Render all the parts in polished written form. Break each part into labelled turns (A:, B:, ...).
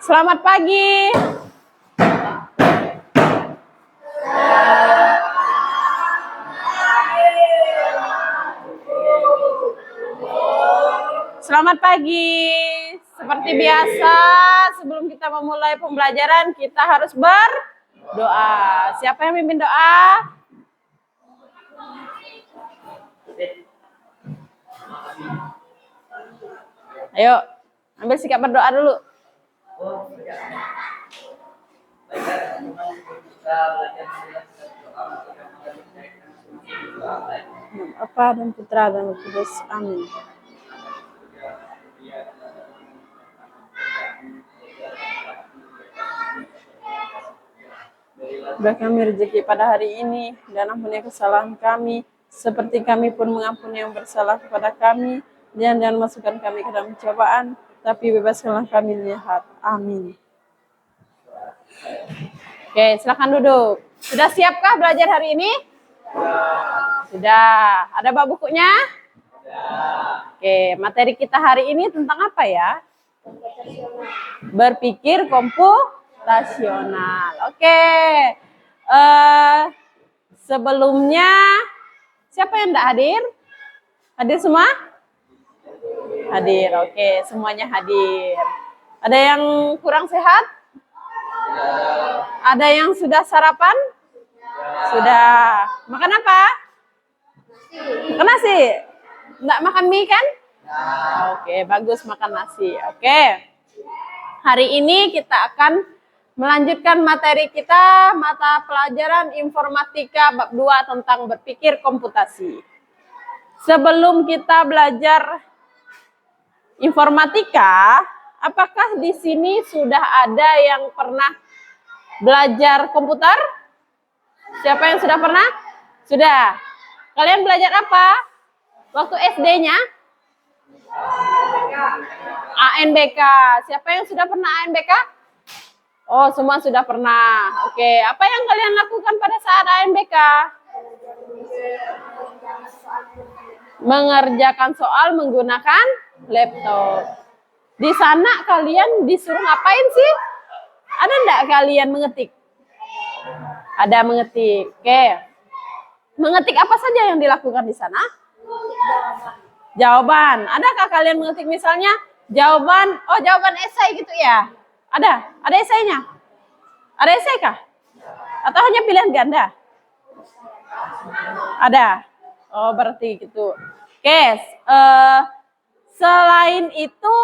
A: Selamat pagi. Selamat pagi. Seperti biasa, sebelum kita memulai pembelajaran, kita harus berdoa. Siapa yang mimpin doa? Ayo, ambil sikap berdoa dulu. Bapa dan Putra dan Roh Kudus. Amin. Beri kami rezeki pada hari ini, dan ampuni kesalahan kami, seperti kami pun mengampuni yang bersalah kepada kami. Jangan masukkan kami ke dalam cobaan, tapi bebaskanlah kami dari jahat. Amin. Oke, silakan duduk. Sudah siapkah belajar hari ini? Sudah. Ada bawa bukunya? Oke, materi kita hari ini tentang apa ya? Berpikir komputasional. Oke. Sebelumnya, siapa yang tidak hadir? Hadir semua? Hadir, oke. Semuanya hadir. Ada yang kurang sehat? Ada yang sudah sarapan? Sudah. Makan apa? Makan nasi? Nggak makan mie kan? Oke, bagus makan nasi. Oke. Hari ini kita akan melanjutkan materi kita, mata pelajaran informatika bab 2 tentang berpikir komputasi. Sebelum kita belajar informatika, apakah di sini sudah ada yang pernah belajar komputer? Siapa yang sudah pernah? Sudah. Kalian belajar apa? Waktu SD-nya? ANBK. Siapa yang sudah pernah ANBK? Oh, semua sudah pernah. Oke, apa yang kalian lakukan pada saat ANBK? Mengerjakan soal menggunakan laptop. Di sana kalian disuruh ngapain sih? Ada enggak kalian mengetik? Ada mengetik. Oke. Mengetik apa saja yang dilakukan di sana? Jawaban. Adakah kalian mengetik misalnya jawaban esai gitu ya? Ada esainya? Ada esai kah? Atau hanya pilihan ganda? Ada. Oh, berarti gitu. Oke, selain itu,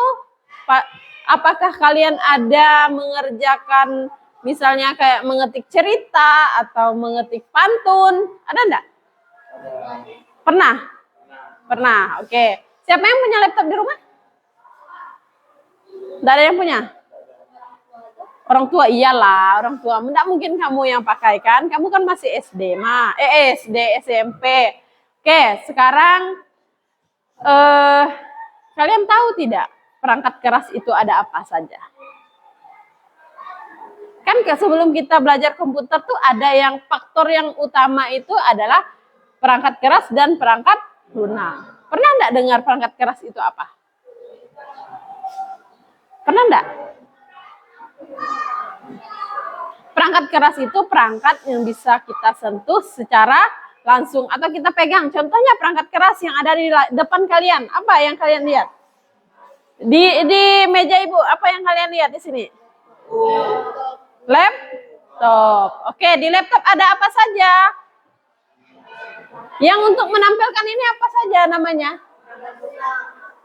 A: apakah kalian ada mengerjakan misalnya kayak mengetik cerita atau mengetik pantun? Ada enggak? Pernah? Pernah, oke. Siapa yang punya laptop di rumah? Tidak ada yang punya? Orang tua, iyalah, orang tua. Tidak mungkin kamu yang pakai kan? Kamu kan masih SD, SMP. Oke, sekarang kalian tahu tidak perangkat keras itu ada apa saja? Kan sebelum kita belajar komputer tuh ada yang faktor yang utama itu adalah perangkat keras dan perangkat lunak. Pernah enggak dengar perangkat keras itu apa? Pernah enggak? Perangkat keras itu perangkat yang bisa kita sentuh secara langsung atau kita pegang. Contohnya perangkat keras yang ada di depan kalian. Apa yang kalian lihat? Di meja ibu, apa yang kalian lihat di sini? Laptop. Oke, di laptop ada apa saja? Yang untuk menampilkan ini apa saja namanya?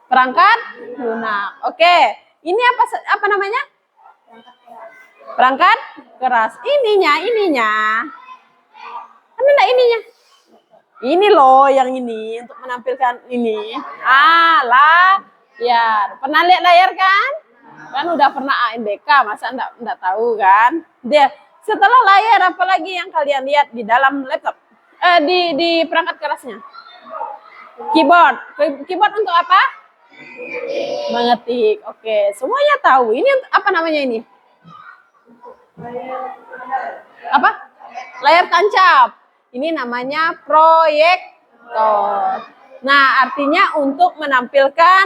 A: Perangkat lunak. Oke, ini apa namanya? Perangkat keras. Ininya. Kan enggak ininya. Ini loh yang ini untuk menampilkan ini. Layar. Pernah lihat layar kan? Kan udah pernah ANBK, masa enggak tahu kan? Setelah layar apalagi yang kalian lihat di dalam laptop? Di perangkat kerasnya. Keyboard. Keyboard untuk apa? Mengetik. Oke, semuanya tahu. Ini apa namanya ini? Apa? Layar tancap. Ini namanya proyektor. Nah, artinya untuk menampilkan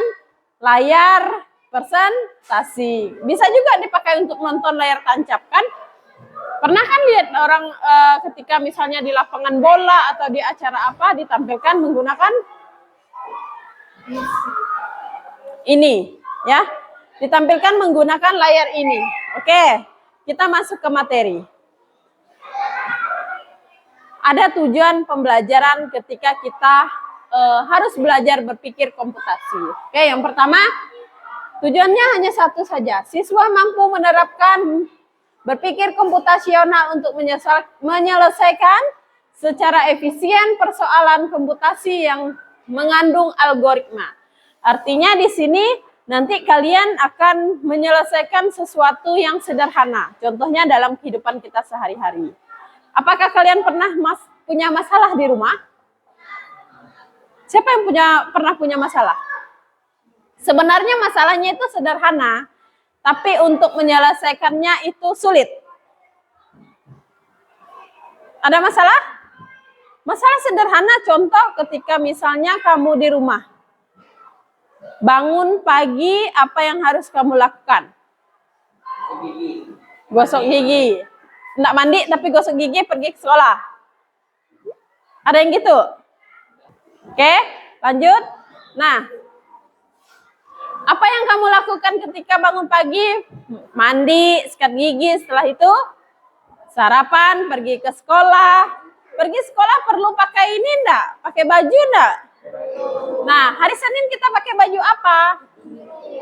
A: layar presentasi. Bisa juga dipakai untuk nonton layar tancap kan? Pernah kan lihat orang ketika misalnya di lapangan bola atau di acara apa ditampilkan menggunakan ini ya. Ditampilkan menggunakan layar ini. Oke, kita masuk ke materi. Ada tujuan pembelajaran ketika kita harus belajar berpikir komputasi. Oke, yang pertama, tujuannya hanya satu saja. Siswa mampu menerapkan berpikir komputasional untuk menyelesaikan secara efisien persoalan komputasi yang mengandung algoritma. Artinya di sini nanti kalian akan menyelesaikan sesuatu yang sederhana. Contohnya dalam kehidupan kita sehari-hari. Apakah kalian pernah punya masalah di rumah? Siapa yang pernah punya masalah? Sebenarnya masalahnya itu sederhana, tapi untuk menyelesaikannya itu sulit. Ada masalah? Masalah sederhana, contoh ketika misalnya kamu di rumah. Bangun pagi, apa yang harus kamu lakukan? Gosok gigi. Nggak mandi, tapi gosok gigi, pergi ke sekolah. Ada yang gitu? Oke, lanjut. Nah, apa yang kamu lakukan ketika bangun pagi? Mandi, sikat gigi, setelah itu sarapan, pergi ke sekolah. Pergi sekolah perlu pakai ini enggak? Pakai baju enggak? Nah, hari Senin kita pakai baju apa?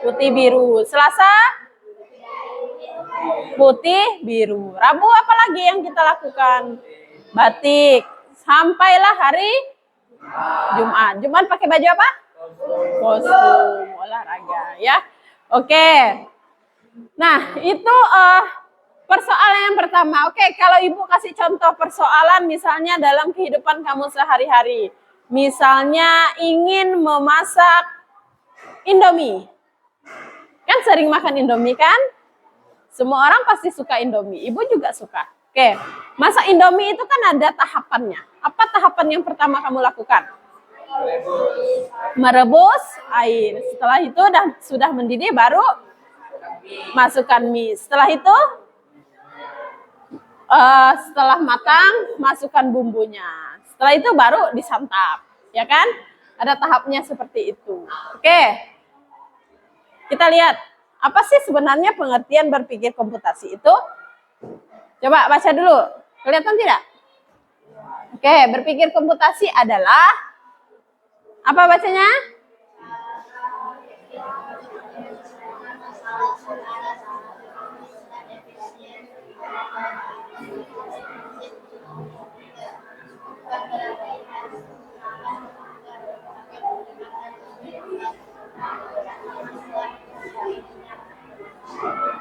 A: Putih biru. Selasa? Putih biru. Rabu apa lagi yang kita lakukan? Batik. Sampailah hari Jumat. Jumat pakai baju apa? Kostum, olahraga ya. Oke. Nah, itu persoalan yang pertama. Oke, kalau Ibu kasih contoh persoalan misalnya dalam kehidupan kamu sehari-hari. Misalnya ingin memasak Indomie. Kan sering makan Indomie kan? Semua orang pasti suka Indomie. Ibu juga suka. Oke, masak Indomie itu kan ada tahapannya. Apa tahapan yang pertama kamu lakukan? Merebus air. Setelah itu sudah mendidih baru masukkan mie. Setelah itu setelah matang masukkan bumbunya. Setelah itu baru disantap, ya kan? Ada tahapnya seperti itu. Oke. Kita lihat apa sih sebenarnya pengertian berpikir komputasi itu? Coba baca dulu. Kelihatan tidak? Oke, berpikir komputasi adalah apa bacanya?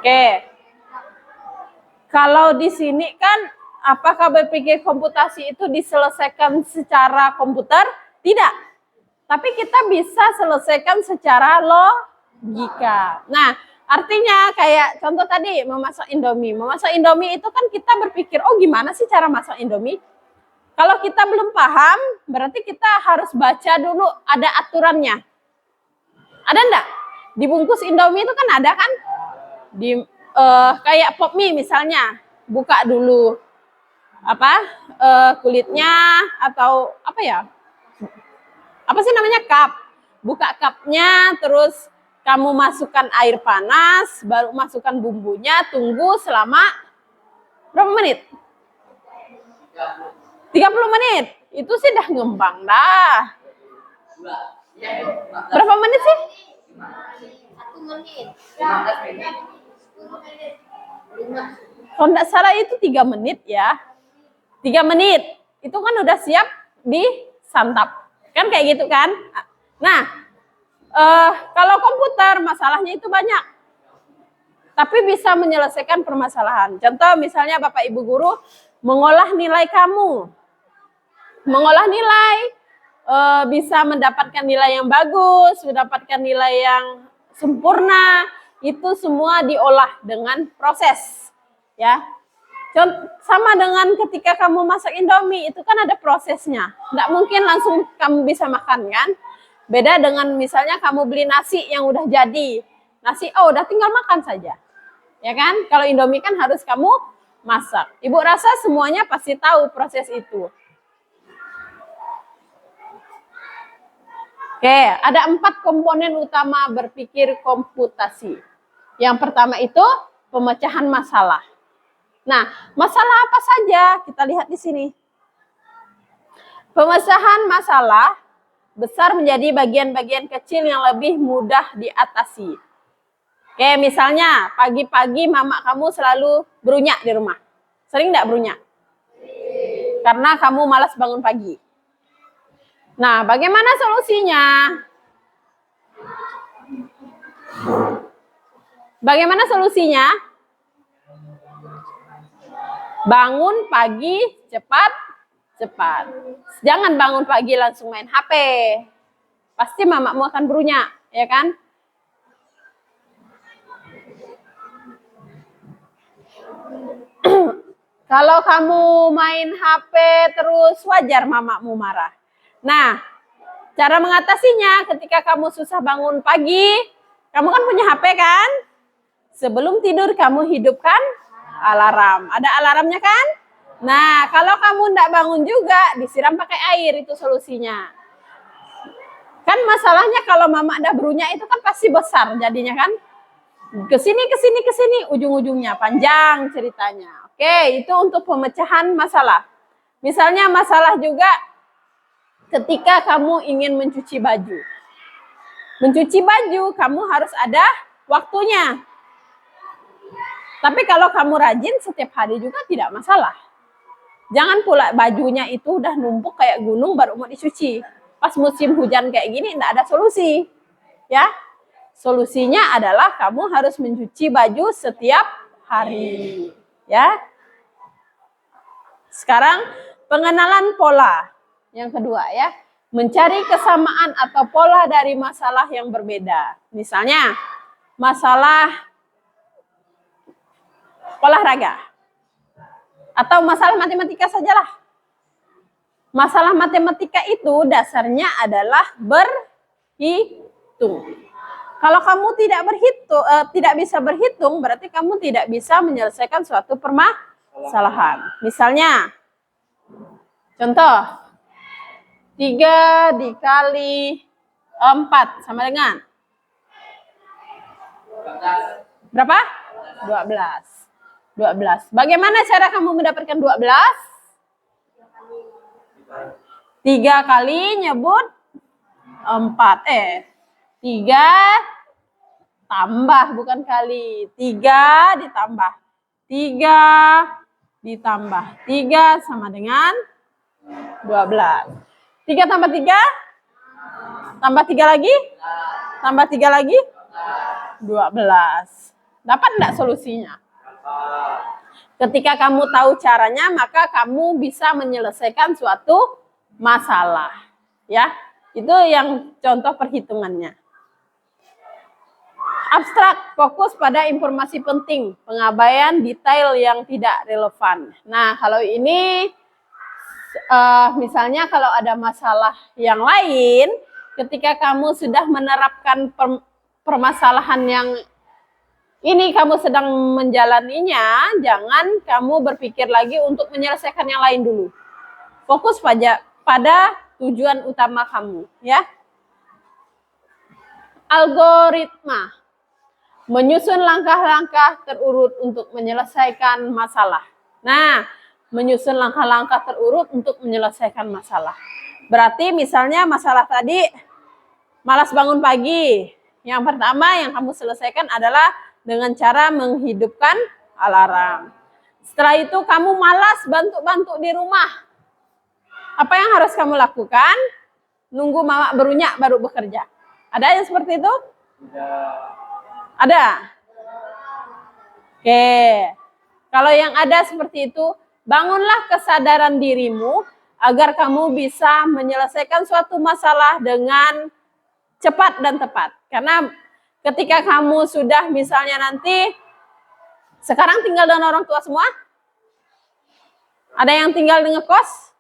A: Oke. Kalau di sini kan apakah berpikir komputasi itu diselesaikan secara komputer? Tidak. Tapi kita bisa selesaikan secara logika. Nah, artinya kayak contoh tadi memasak Indomie. Memasak Indomie itu kan kita berpikir, oh gimana sih cara masak Indomie? Kalau kita belum paham, berarti kita harus baca dulu ada aturannya. Ada enggak? Dibungkus Indomie itu kan ada kan? Kayak pop mie misalnya, buka dulu kulitnya atau apa ya? Apa sih namanya, cup. Buka cupnya, terus kamu masukkan air panas, baru masukkan bumbunya, tunggu selama berapa menit? 30 menit. Itu sih dah ngembang dah. Berapa menit sih?
B: 1 menit.
A: Kalau enggak salah itu 3 menit ya. 3 menit. Itu kan udah siap disantap. Kan kayak gitu kan? Nah, kalau komputer masalahnya itu banyak. Tapi bisa menyelesaikan permasalahan. Contoh misalnya Bapak Ibu guru mengolah nilai kamu. Mengolah nilai bisa mendapatkan nilai yang bagus, mendapatkan nilai yang sempurna, itu semua diolah dengan proses. Ya. Sama dengan ketika kamu masak Indomie, itu kan ada prosesnya. Nggak mungkin langsung kamu bisa makan kan? Beda dengan misalnya kamu beli nasi yang udah jadi. nasi, oh udah tinggal makan saja. Ya kan? Kalau Indomie kan harus kamu masak. Ibu rasa semuanya pasti tahu proses itu. Oke, ada 4 komponen utama berpikir komputasi. Yang pertama itu pemecahan masalah. Nah, masalah apa saja? Kita lihat di sini. Pemecahan masalah besar menjadi bagian-bagian kecil yang lebih mudah diatasi. Oke, misalnya pagi-pagi mama kamu selalu berunyak di rumah. Sering nggak berunyak? Karena kamu malas bangun pagi. Nah, bagaimana solusinya? Bagaimana solusinya? Bangun pagi cepat. Jangan bangun pagi langsung main HP. Pasti mamamu akan berunyak, ya kan? Kalau kamu main HP terus wajar mamamu marah. Nah, cara mengatasinya ketika kamu susah bangun pagi, kamu kan punya HP kan? Sebelum tidur kamu hidupkan alarm. Ada alarmnya kan? Nah, kalau kamu tidak bangun juga, disiram pakai air, itu solusinya. Kan masalahnya kalau mama udah berunyak itu kan pasti besar jadinya kan? Kesini, ujung-ujungnya panjang ceritanya. Oke, itu untuk pemecahan masalah. Misalnya masalah juga ketika kamu ingin mencuci baju. Mencuci baju, kamu harus ada waktunya. Tapi kalau kamu rajin setiap hari juga tidak masalah. Jangan pula bajunya itu udah numpuk kayak gunung baru mau dicuci. Pas musim hujan kayak gini tidak ada solusi. Ya. Solusinya adalah kamu harus mencuci baju setiap hari. Ya. Sekarang pengenalan pola. Yang kedua ya. Mencari kesamaan atau pola dari masalah yang berbeda. Misalnya masalah olahraga. Atau masalah matematika sajalah. Masalah matematika itu dasarnya adalah berhitung. Kalau kamu tidak bisa berhitung, berarti kamu tidak bisa menyelesaikan suatu permasalahan. Misalnya, contoh, 3 dikali 4 sama dengan berapa? 12. 12. Bagaimana cara kamu mendapatkan 12? 3 kali nyebut 4. 3 tambah bukan kali. 3 ditambah. 3 ditambah. 3 sama dengan 12. 3 tambah 3? Tambah 3 lagi? Tambah 3 lagi? 12. Dapat enggak solusinya? Ketika kamu tahu caranya, maka kamu bisa menyelesaikan suatu masalah. Ya, itu yang contoh perhitungannya. Abstrak, fokus pada informasi penting, pengabaian detail yang tidak relevan. Nah, kalau ini misalnya kalau ada masalah yang lain, ketika kamu sudah menerapkan permasalahan yang ini kamu sedang menjalaninya, jangan kamu berpikir lagi untuk menyelesaikan yang lain dulu. Fokus pada tujuan utama kamu, ya. Algoritma, menyusun langkah-langkah terurut untuk menyelesaikan masalah. Nah, menyusun langkah-langkah terurut untuk menyelesaikan masalah. Berarti misalnya masalah tadi, malas bangun pagi. Yang pertama yang kamu selesaikan adalah dengan cara menghidupkan alarm. Setelah itu kamu malas bantu-bantu di rumah. Apa yang harus kamu lakukan? Nunggu mama berunyak baru bekerja. Ada yang seperti itu? Ada? Oke. Kalau yang ada seperti itu, bangunlah kesadaran dirimu agar kamu bisa menyelesaikan suatu masalah dengan cepat dan tepat. Karena ketika kamu sudah misalnya nanti, sekarang tinggal dengan orang tua semua? Ada yang tinggal di ngekos?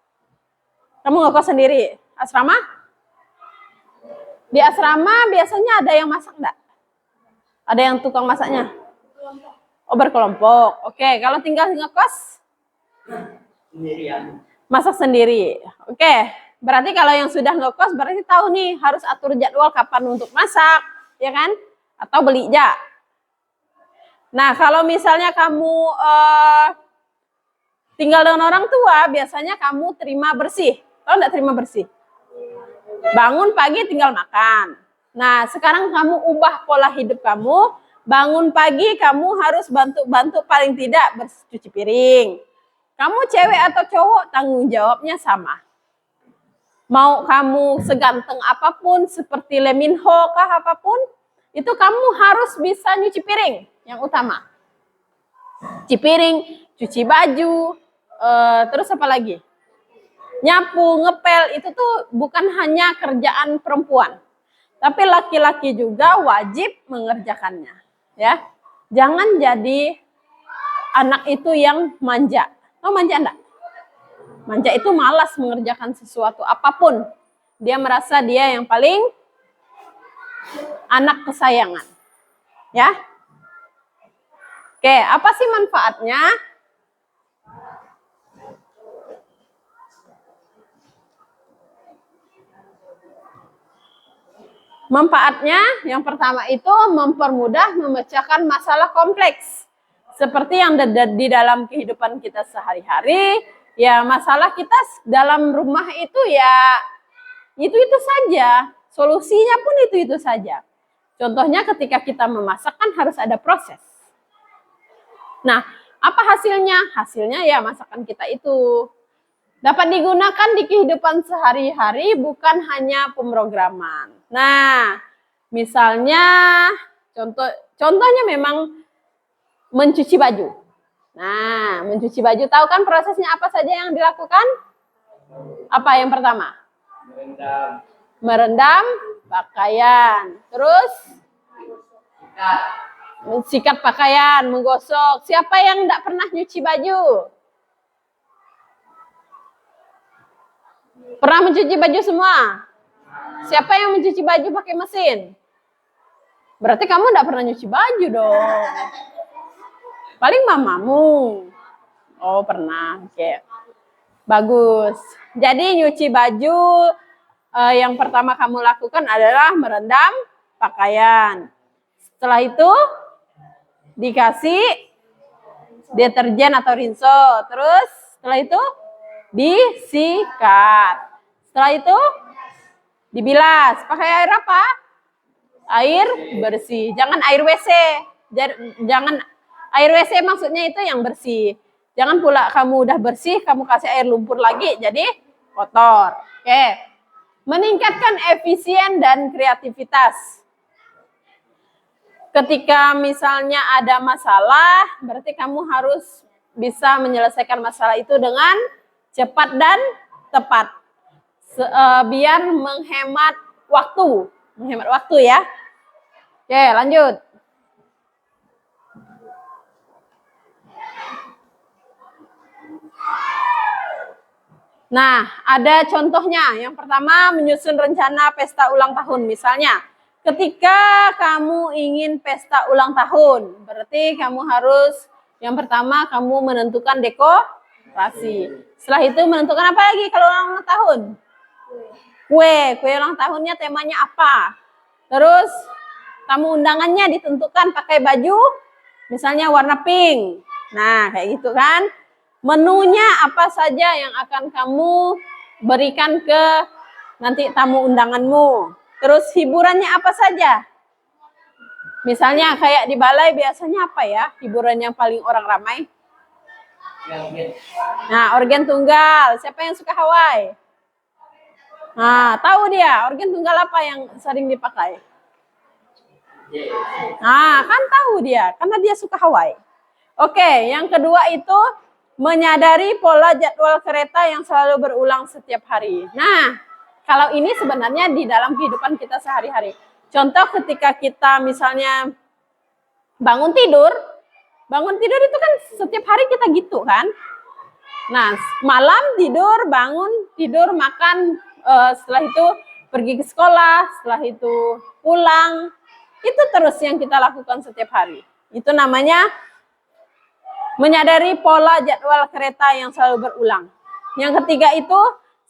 A: Kamu ngekos sendiri? Asrama? Di asrama biasanya ada yang masak enggak? Ada yang tukang masaknya? Oh, berkelompok. Oke, kalau tinggal ngekos?
C: Sendirian.
A: Masak sendiri. Oke, berarti kalau yang sudah ngekos berarti tahu nih harus atur jadwal kapan untuk masak, ya kan? Atau beli aja. Nah, kalau misalnya kamu tinggal dengan orang tua, biasanya kamu terima bersih. Tahu nggak terima bersih? Bangun pagi tinggal makan. Nah, sekarang kamu ubah pola hidup kamu. Bangun pagi kamu harus bantu-bantu paling tidak bercuci piring. Kamu cewek atau cowok, tanggung jawabnya sama. Mau kamu seganteng apapun, seperti Lee Min Ho kah apapun, itu kamu harus bisa nyuci piring yang utama. Cuci piring, cuci baju, terus apa lagi? Nyapu, ngepel, itu tuh bukan hanya kerjaan perempuan. Tapi laki-laki juga wajib mengerjakannya. Ya, jangan jadi anak itu yang manja. Tahu manja enggak? Manja itu malas mengerjakan sesuatu apapun. Dia merasa dia yang paling anak kesayangan. Ya. Oke, apa sih manfaatnya? Manfaatnya yang pertama itu mempermudah memecahkan masalah kompleks. Seperti yang di dalam kehidupan kita sehari-hari, ya masalah kita dalam rumah itu ya itu saja. Solusinya pun itu saja. Contohnya ketika kita memasak kan harus ada proses. Nah, apa hasilnya? Hasilnya ya masakan kita itu dapat digunakan di kehidupan sehari-hari, bukan hanya pemrograman. Nah, misalnya contohnya memang mencuci baju. Nah, mencuci baju, tahu kan prosesnya apa saja yang dilakukan? Apa yang pertama? Merendam pakaian. Terus sikat pakaian, menggosok. Siapa yang tidak pernah nyuci baju? Pernah mencuci baju semua? Siapa yang mencuci baju pakai mesin? Berarti kamu tidak pernah nyuci baju dong. Paling mamamu. Oh, pernah. Oke. Bagus. Jadi nyuci baju yang pertama kamu lakukan adalah merendam pakaian. Setelah itu dikasih deterjen atau rinso. Terus setelah itu disikat. Setelah itu dibilas. Pakai air apa? Air bersih. Jangan air WC. Jangan air WC maksudnya itu yang bersih. Jangan pula kamu udah bersih, kamu kasih air lumpur lagi, jadi kotor. Oke. Meningkatkan efisien dan kreativitas. Ketika misalnya ada masalah, berarti kamu harus bisa menyelesaikan masalah itu dengan cepat dan tepat. Biar menghemat waktu. Menghemat waktu ya. Oke, lanjut. Nah, ada contohnya. Yang pertama, menyusun rencana pesta ulang tahun. Misalnya, ketika kamu ingin pesta ulang tahun, berarti kamu harus, yang pertama, kamu menentukan dekorasi. Setelah itu menentukan apa lagi kalau ulang tahun? Kue ulang tahunnya temanya apa? Terus, kamu undangannya ditentukan pakai baju, misalnya warna pink. Nah, kayak gitu kan. Menunya apa saja yang akan kamu berikan ke nanti tamu undanganmu. Terus hiburannya apa saja? Misalnya kayak di balai biasanya apa ya hiburan yang paling orang ramai? Nah, organ tunggal. Siapa yang suka Hawaii? Nah, tahu dia organ tunggal apa yang sering dipakai? Nah, kan tahu dia karena dia suka Hawaii. Oke, yang kedua itu menyadari pola jadwal kereta yang selalu berulang setiap hari. Nah, kalau ini sebenarnya di dalam kehidupan kita sehari-hari. Contoh ketika kita misalnya bangun tidur itu kan setiap hari kita gitu kan. Nah, malam tidur, bangun, tidur, makan, setelah itu pergi ke sekolah, setelah itu pulang. Itu terus yang kita lakukan setiap hari. Itu namanya menyadari pola jadwal kereta yang selalu berulang. Yang ketiga itu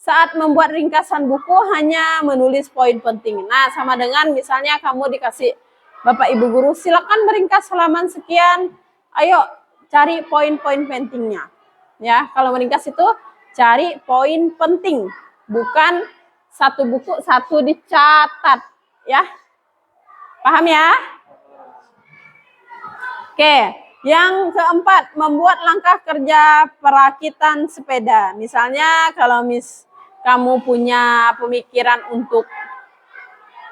A: saat membuat ringkasan buku hanya menulis poin penting. Nah, sama dengan misalnya kamu dikasih Bapak Ibu guru, silakan meringkas halaman sekian. Ayo cari poin-poin pentingnya. Ya, kalau meringkas itu cari poin penting, bukan satu buku satu dicatat, ya. Paham ya? Oke, yang keempat, membuat langkah kerja perakitan sepeda. Misalnya kalau kamu punya pemikiran untuk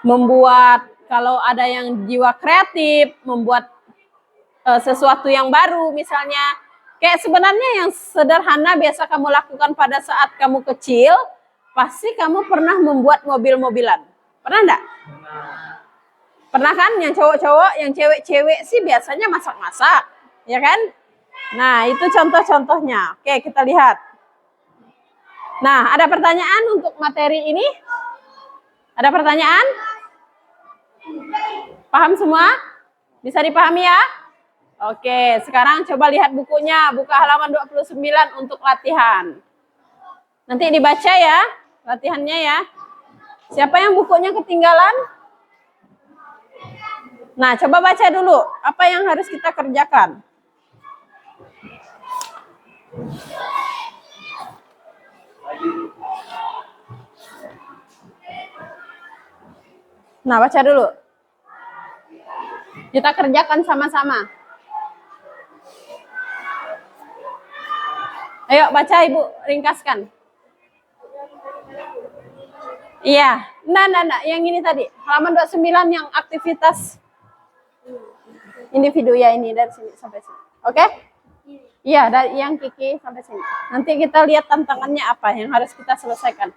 A: membuat, kalau ada yang jiwa kreatif, membuat sesuatu yang baru misalnya. Kayak sebenarnya yang sederhana biasa kamu lakukan pada saat kamu kecil, pasti kamu pernah membuat mobil-mobilan. Pernah enggak? Pernah kan? Yang cowok-cowok, yang cewek-cewek sih biasanya masak-masak, ya kan? Nah, itu contoh-contohnya. Oke, kita lihat. Nah, ada pertanyaan untuk materi ini? Ada pertanyaan? Paham semua? Bisa dipahami ya? Oke, sekarang coba lihat bukunya. Buka halaman 29 untuk latihan. Nanti dibaca ya, latihannya ya. Siapa yang bukunya ketinggalan? Nah, coba baca dulu. Apa yang harus kita kerjakan? Nah, baca dulu. Kita kerjakan sama-sama. Ayo baca Ibu, ringkaskan. Iya. Nah, yang ini tadi. Halaman 29 yang aktivitas individu ya, ini dari sini sampai sini. Oke? Iya, dari yang Kiki sampai sini. Nanti kita lihat tantangannya apa yang harus kita selesaikan.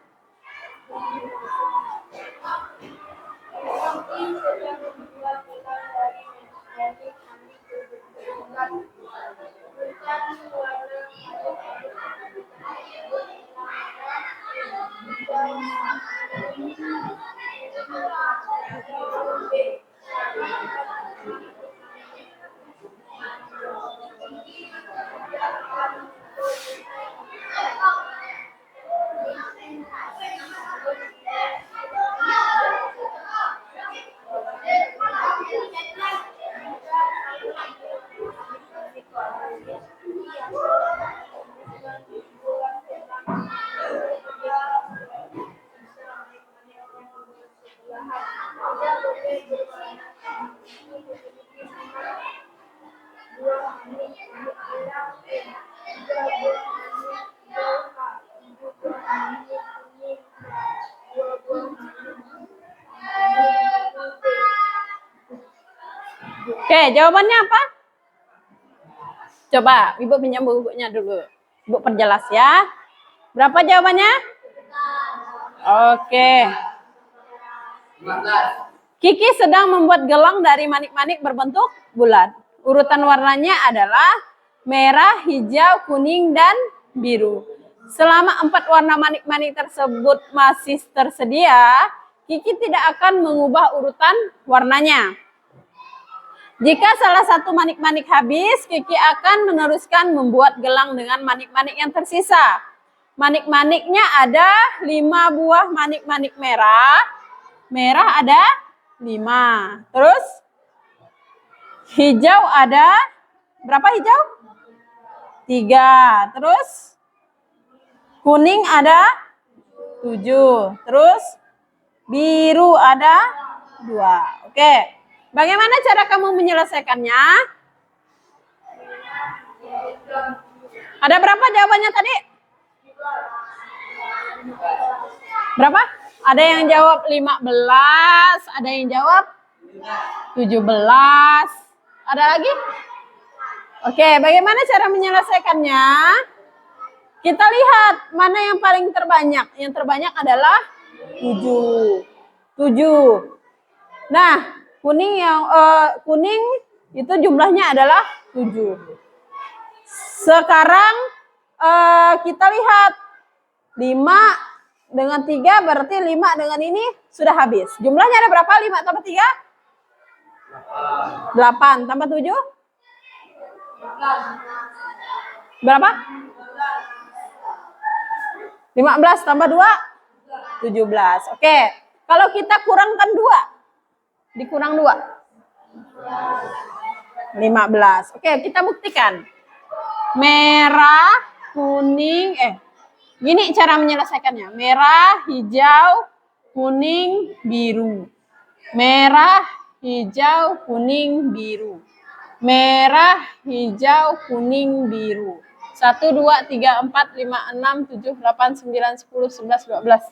A: Oke, jawabannya apa? Coba, Ibu pinjam bukunya dulu. Ibu perjelas ya. Berapa jawabannya? Oke. Kiki sedang membuat gelang dari manik-manik berbentuk bulat. Urutan warnanya adalah merah, hijau, kuning, dan biru. Selama 4 warna manik-manik tersebut masih tersedia, Kiki tidak akan mengubah urutan warnanya. Jika salah satu manik-manik habis, Kiki akan meneruskan membuat gelang dengan manik-manik yang tersisa. Manik-maniknya ada 5 buah manik-manik merah. Merah ada 5. Terus hijau ada berapa hijau? 3. Terus kuning ada 7. Terus biru ada 2. Oke. Bagaimana cara kamu menyelesaikannya? Ada berapa jawabannya tadi? Berapa? Ada yang jawab 15, ada yang jawab 17. Ada lagi? Oke, bagaimana cara menyelesaikannya? Kita lihat mana yang paling terbanyak. Yang terbanyak adalah 7. Nah, kuning itu jumlahnya adalah 7. Sekarang kita lihat 5 dengan 3 berarti 5 dengan ini sudah habis. Jumlahnya ada berapa? 5 tambah 3? 8 tambah 7? Berapa? 15 tambah 2? 17. Oke. Kalau kita kurangkan 2, dikurang 2. 15. Oke, kita buktikan. Merah, kuning, gini cara menyelesaikannya. Merah, hijau, kuning, biru. Merah, hijau, kuning, biru. Merah, hijau, kuning, biru. 1, 2, 3, 4, 5, 6, 7, 8, 9, 10, 11, 12.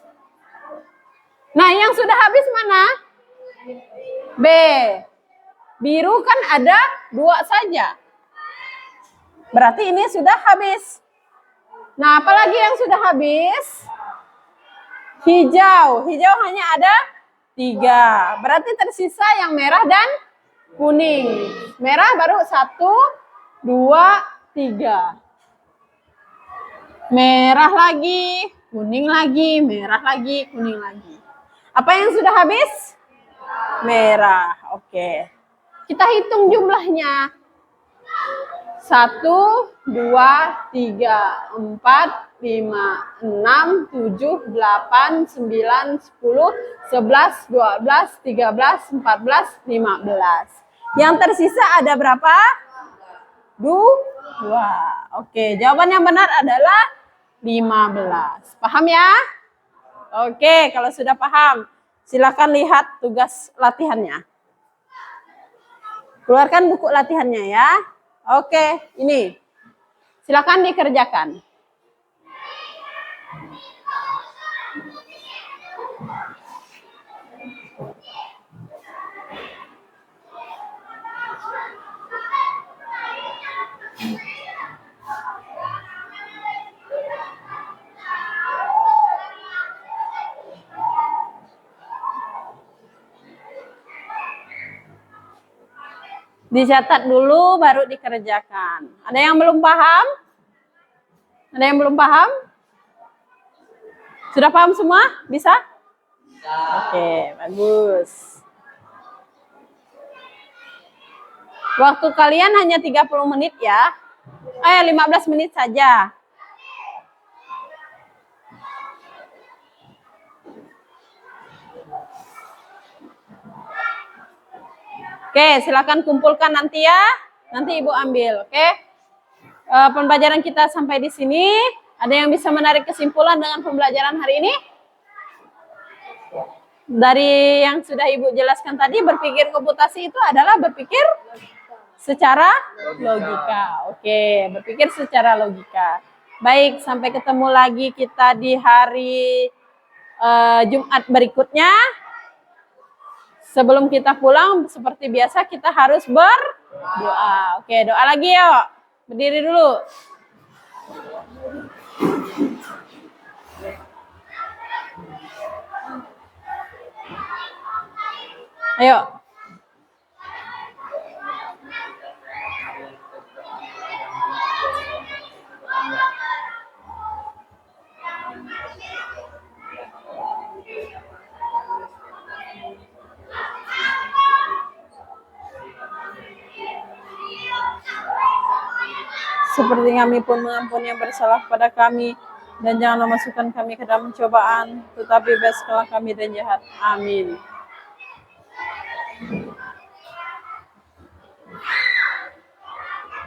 A: Nah, yang sudah habis mana? B. Biru kan ada 2 saja. Berarti ini sudah habis. Nah, apalagi yang sudah habis? Hijau. Hijau hanya ada 3. Berarti tersisa yang merah dan kuning. Merah baru 1, 2, 3. Merah lagi, kuning lagi, merah lagi, kuning lagi. Apa yang sudah habis? Merah. Oke. Kita hitung jumlahnya. 1, 2, 3, 4, 5, 6, 7, 8, 9, 10, 11, 12, 13, 14, 15. Yang tersisa ada berapa? 2. Oke, jawaban yang benar adalah 15. Paham ya? Oke, kalau sudah paham, silakan lihat tugas latihannya. Keluarkan buku latihannya ya. Oke, ini. Silakan dikerjakan. Dicatat dulu baru dikerjakan. Ada yang belum paham? Ada yang belum paham? Sudah paham semua? Bisa? Oke, bagus. Waktu kalian hanya 30 menit ya. 15 menit saja. Oke, silakan kumpulkan nanti ya. Nanti Ibu ambil, oke? Pembelajaran kita sampai di sini. Ada yang bisa menarik kesimpulan dengan pembelajaran hari ini? Dari yang sudah Ibu jelaskan tadi, berpikir komputasi itu adalah berpikir secara logika. Oke, berpikir secara logika. Baik, sampai ketemu lagi kita di hari Jumat berikutnya. Sebelum kita pulang, seperti biasa kita harus berdoa. Oke, doa lagi yuk. Berdiri dulu. Ayo. Seperti kami pun mengampuni yang bersalah pada kami, dan jangan memasukkan kami ke dalam cobaan, tetapi bebaskanlah kami dari jahat. Amin.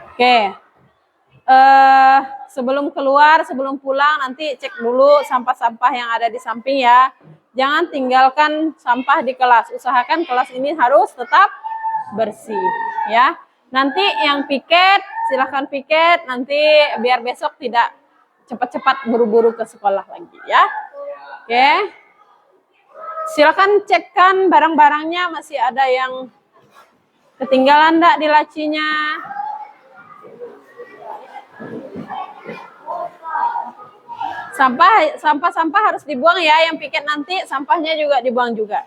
A: Oke. Sebelum keluar, sebelum pulang, nanti cek dulu sampah-sampah yang ada di samping ya. Jangan tinggalkan sampah di kelas. Usahakan kelas ini harus tetap bersih ya. Nanti yang piket, silahkan piket, nanti biar besok tidak cepat-cepat buru-buru ke sekolah lagi ya. Oke. Silakan cekkan barang-barangnya, masih ada yang ketinggalan enggak di lacinya. Sampah harus dibuang ya, yang piket nanti sampahnya juga dibuang juga.